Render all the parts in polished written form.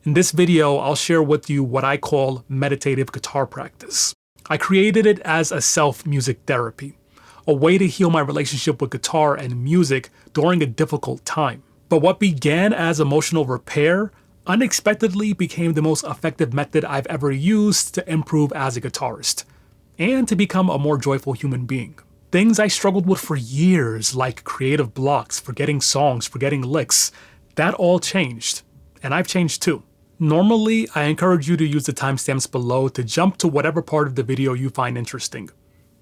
In this video, I'll share with you what I call meditative guitar practice. I created it as a self-music therapy, a way to heal my relationship with guitar and music during a difficult time. But what began as emotional repair unexpectedly became the most effective method I've ever used to improve as a guitarist and to become a more joyful human being. Things I struggled with for years, like creative blocks, forgetting songs, forgetting licks, that all changed. And I've changed too. Normally, I encourage you to use the timestamps below to jump to whatever part of the video you find interesting.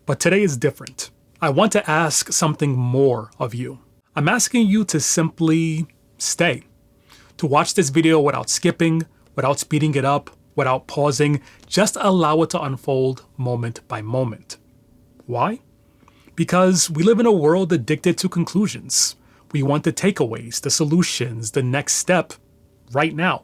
But today is different. I want to ask something more of you. I'm asking you to simply stay. To watch this video without skipping, without speeding it up, without pausing, just allow it to unfold moment by moment. Why? Because we live in a world addicted to conclusions. We want the takeaways, the solutions, the next step right now.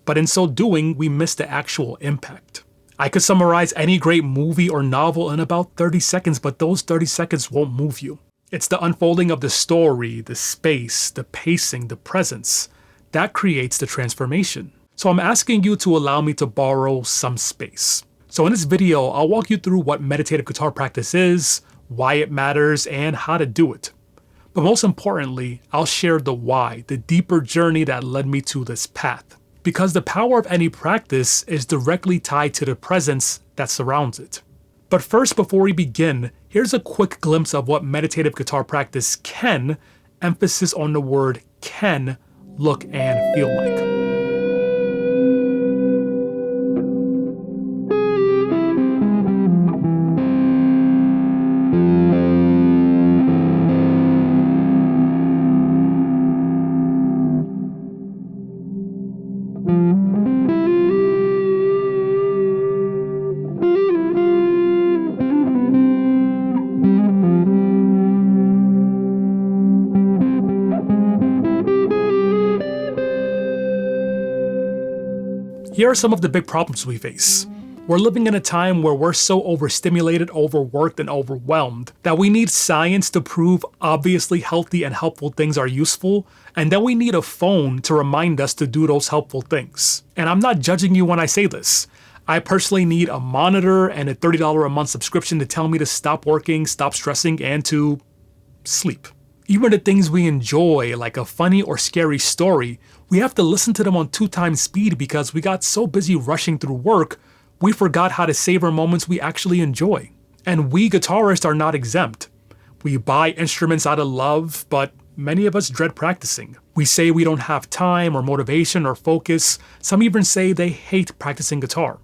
But in so doing, we miss the actual impact. I could summarize any great movie or novel in about 30 seconds, but those 30 seconds won't move you. It's the unfolding of the story, the space, the pacing, the presence, that creates the transformation. So I'm asking you to allow me to borrow some space. So in this video, I'll walk you through what meditative guitar practice is, why it matters, and how to do it. But most importantly, I'll share the why, the deeper journey that led me to this path. Because the power of any practice is directly tied to the presence that surrounds it. But first, before we begin, here's a quick glimpse of what meditative guitar practice can, emphasis on the word can, look and feel like. Here are some of the big problems we face. We're living in a time where we're so overstimulated, overworked, and overwhelmed that we need science to prove obviously healthy and helpful things are useful, and then we need a phone to remind us to do those helpful things. And I'm not judging you when I say this. I personally need a monitor and a $30 a month subscription to tell me to stop working, stop stressing, and to sleep. Even the things we enjoy, like a funny or scary story, we have to listen to them on 2 times speed because we got so busy rushing through work, we forgot how to savor moments we actually enjoy. And we guitarists are not exempt. We buy instruments out of love, but many of us dread practicing. We say we don't have time or motivation or focus. Some even say they hate practicing guitar.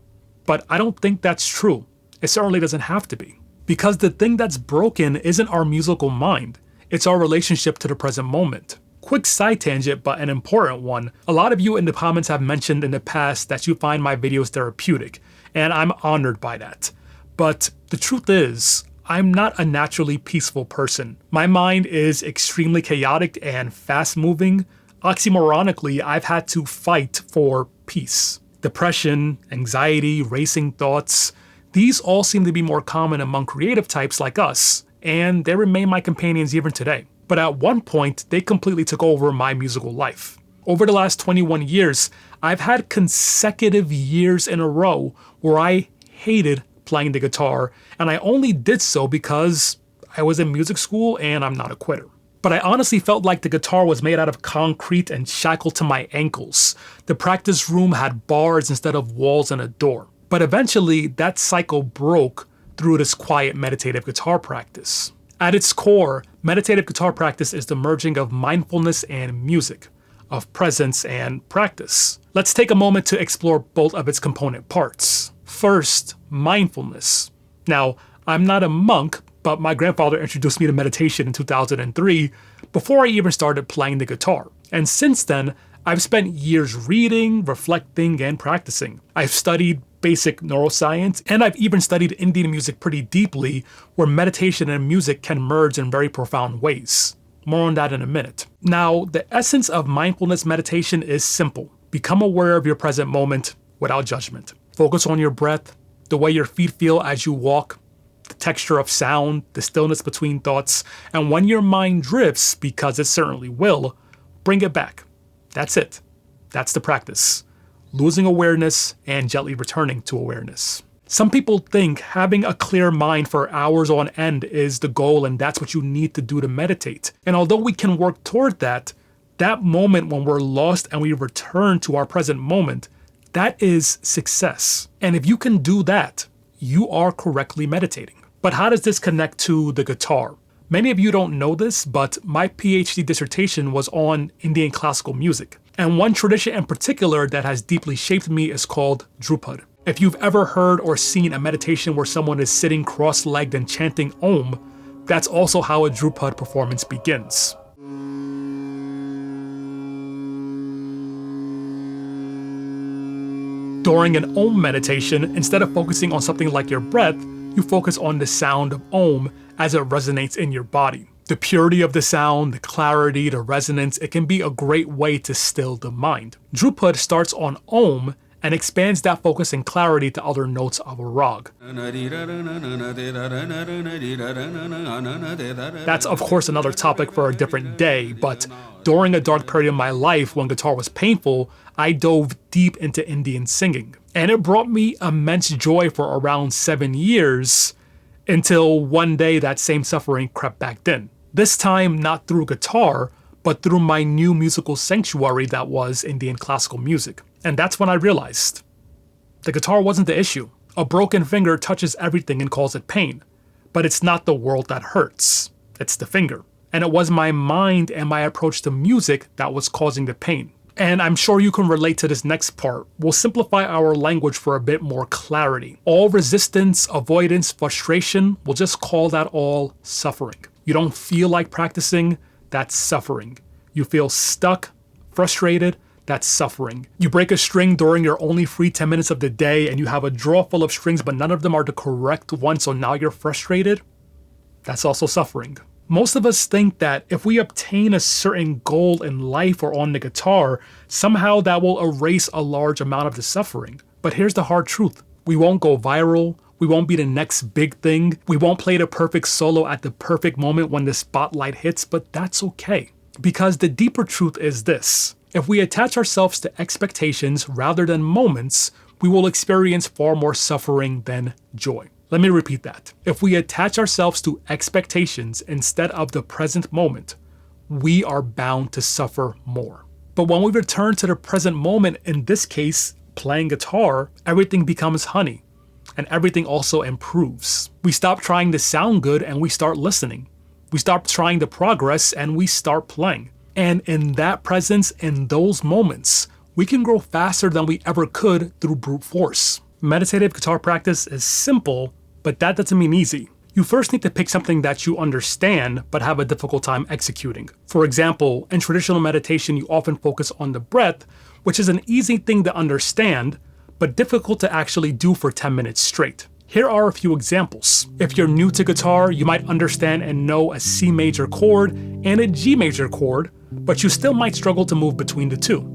But I don't think that's true. It certainly doesn't have to be. Because the thing that's broken isn't our musical mind. It's our relationship to the present moment. Quick side tangent, but an important one. A lot of you in the comments have mentioned in the past that you find my videos therapeutic, and I'm honored by that. But the truth is, I'm not a naturally peaceful person. My mind is extremely chaotic and fast-moving. Oxymoronically, I've had to fight for peace. Depression, anxiety, racing thoughts, these all seem to be more common among creative types like us, and they remain my companions even today. But at one point, they completely took over my musical life. Over the last 21 years, I've had consecutive years in a row where I hated playing the guitar, and I only did so because I was in music school and I'm not a quitter. But I honestly felt like the guitar was made out of concrete and shackled to my ankles. The practice room had bars instead of walls and a door. But eventually, that cycle broke through this quiet meditative guitar practice. At its core, meditative guitar practice is the merging of mindfulness and music, of presence and practice. Let's take a moment to explore both of its component parts. First, mindfulness. Now, I'm not a monk, but my grandfather introduced me to meditation in 2003 before I even started playing the guitar. And since then, I've spent years reading, reflecting, and practicing. I've studied basic neuroscience, and I've even studied Indian music pretty deeply, where meditation and music can merge in very profound ways. More on that in a minute. Now, the essence of mindfulness meditation is simple. Become aware of your present moment without judgment. Focus on your breath, the way your feet feel as you walk, the texture of sound, the stillness between thoughts, and when your mind drifts, because it certainly will, bring it back. That's it. That's the practice. losing awareness, and gently returning to awareness. Some people think having a clear mind for hours on end is the goal and that's what you need to do to meditate. And although we can work toward that moment when we're lost and we return to our present moment, that is success. And if you can do that, you are correctly meditating. But how does this connect to the guitar? Many of you don't know this, but my PhD dissertation was on Indian classical music. And one tradition in particular that has deeply shaped me is called Drupad. If you've ever heard or seen a meditation where someone is sitting cross-legged and chanting Om, that's also how a Drupad performance begins. During an Om meditation, instead of focusing on something like your breath, you focus on the sound of Om as it resonates in your body. The purity of the sound, the clarity, the resonance, it can be a great way to still the mind. Drupad starts on Om and expands that focus and clarity to other notes of a rag. That's of course another topic for a different day, but during a dark period of my life when guitar was painful, I dove deep into Indian singing. And it brought me immense joy for around 7 years until one day that same suffering crept back in. This time not through guitar, but through my new musical sanctuary that was Indian classical music. And that's when I realized the guitar wasn't the issue. A broken finger touches everything and calls it pain. But it's not the world that hurts. It's the finger. And it was my mind and my approach to music that was causing the pain. And I'm sure you can relate to this next part. We'll simplify our language for a bit more clarity. All resistance, avoidance, frustration, we'll just call that all suffering. You don't feel like practicing, that's suffering. You feel stuck, frustrated, that's suffering. You break a string during your only free 10 minutes of the day and you have a drawer full of strings but none of them are the correct one, so now you're frustrated. That's also suffering. Most of us think that if we obtain a certain goal in life or on the guitar, somehow that will erase a large amount of the suffering. But here's the hard truth. We won't go viral. We won't be the next big thing. We won't play the perfect solo at the perfect moment when the spotlight hits, but that's okay. Because the deeper truth is this. If we attach ourselves to expectations rather than moments, we will experience far more suffering than joy. Let me repeat that. If we attach ourselves to expectations instead of the present moment, we are bound to suffer more. But when we return to the present moment, in this case, playing guitar, everything becomes honey, and everything also improves. We stop trying to sound good and we start listening. We stop trying to progress and we start playing. And in that presence, in those moments, we can grow faster than we ever could through brute force. Meditative guitar practice is simple, but that doesn't mean easy. You first need to pick something that you understand but have a difficult time executing. For example, in traditional meditation, you often focus on the breath, which is an easy thing to understand, but difficult to actually do for 10 minutes straight. Here are a few examples. If you're new to guitar, you might understand and know a C major chord and a G major chord, but you still might struggle to move between the two.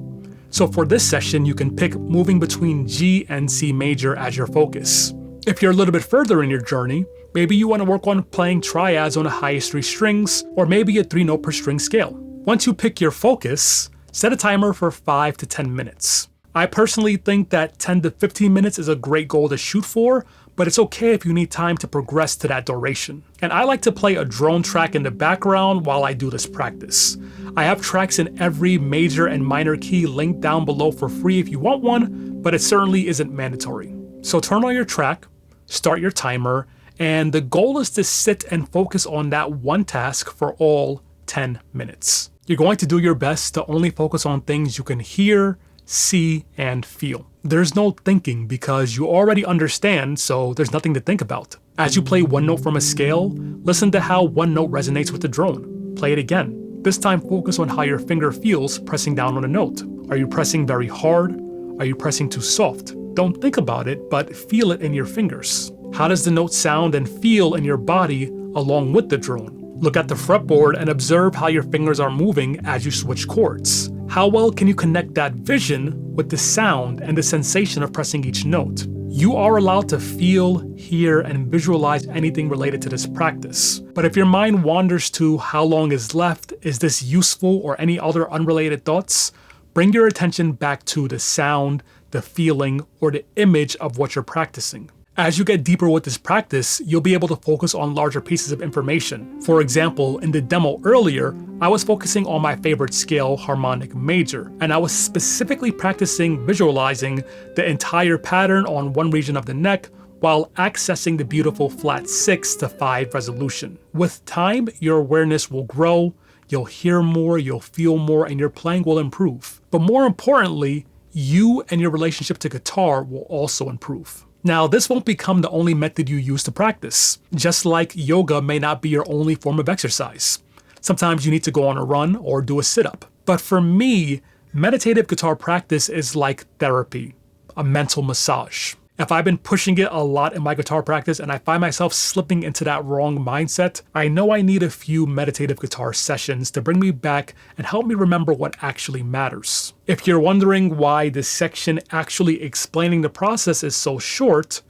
So for this session, you can pick moving between G and C major as your focus. If you're a little bit further in your journey, maybe you want to work on playing triads on the highest 3 strings, or maybe a 3-note per string scale. Once you pick your focus, set a timer for 5 to 10 minutes. I personally think that 10 to 15 minutes is a great goal to shoot for, but it's okay if you need time to progress to that duration. And I like to play a drone track in the background while I do this practice. I have tracks in every major and minor key linked down below for free if you want one, but it certainly isn't mandatory. So turn on your track, start your timer, and the goal is to sit and focus on that one task for all 10 minutes. You're going to do your best to only focus on things you can hear, see, and feel. There's no thinking because you already understand, so there's nothing to think about. As you play one note from a scale, listen to how one note resonates with the drone. Play it again. This time focus on how your finger feels pressing down on a note. Are you pressing very hard? Are you pressing too soft? Don't think about it, but feel it in your fingers. How does the note sound and feel in your body along with the drone? Look at the fretboard and observe how your fingers are moving as you switch chords. How well can you connect that vision with the sound and the sensation of pressing each note? You are allowed to feel, hear, and visualize anything related to this practice. But if your mind wanders to how long is left, is this useful, or any other unrelated thoughts, bring your attention back to the sound, the feeling, or the image of what you're practicing. As you get deeper with this practice, you'll be able to focus on larger pieces of information. For example, in the demo earlier, I was focusing on my favorite scale, harmonic major, and I was specifically practicing visualizing the entire pattern on one region of the neck while accessing the beautiful flat 6 to 5 resolution. With time, your awareness will grow, you'll hear more, you'll feel more, and your playing will improve. But more importantly, you and your relationship to guitar will also improve. Now, this won't become the only method you use to practice. Just like yoga may not be your only form of exercise. Sometimes you need to go on a run or do a sit-up. But for me, meditative guitar practice is like therapy, a mental massage. If I've been pushing it a lot in my guitar practice and I find myself slipping into that wrong mindset, I know I need a few meditative guitar sessions to bring me back and help me remember what actually matters. If you're wondering why this section actually explaining the process is so short,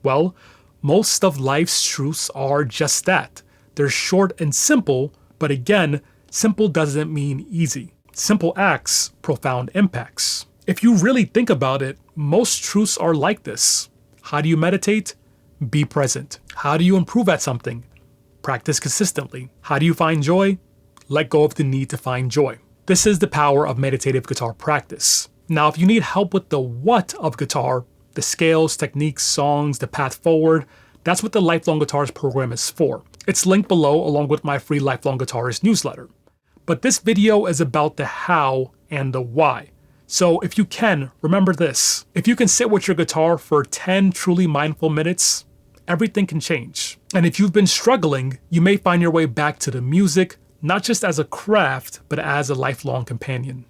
well, most of life's truths are just that. They're short and simple, but again, simple doesn't mean easy. Simple acts, profound impacts. If you really think about it, most truths are like this. How do you meditate? Be present. How do you improve at something? Practice consistently. How do you find joy? Let go of the need to find joy. This is the power of meditative guitar practice. Now, if you need help with the what of guitar, the scales, techniques, songs, the path forward, that's what the Lifelong Guitarist program is for. It's linked below along with my free Lifelong Guitarist Newsletter. But this video is about the how and the why. So if you can, remember this. If you can sit with your guitar for 10 truly mindful minutes, everything can change. And if you've been struggling, you may find your way back to the music, not just as a craft, but as a lifelong companion.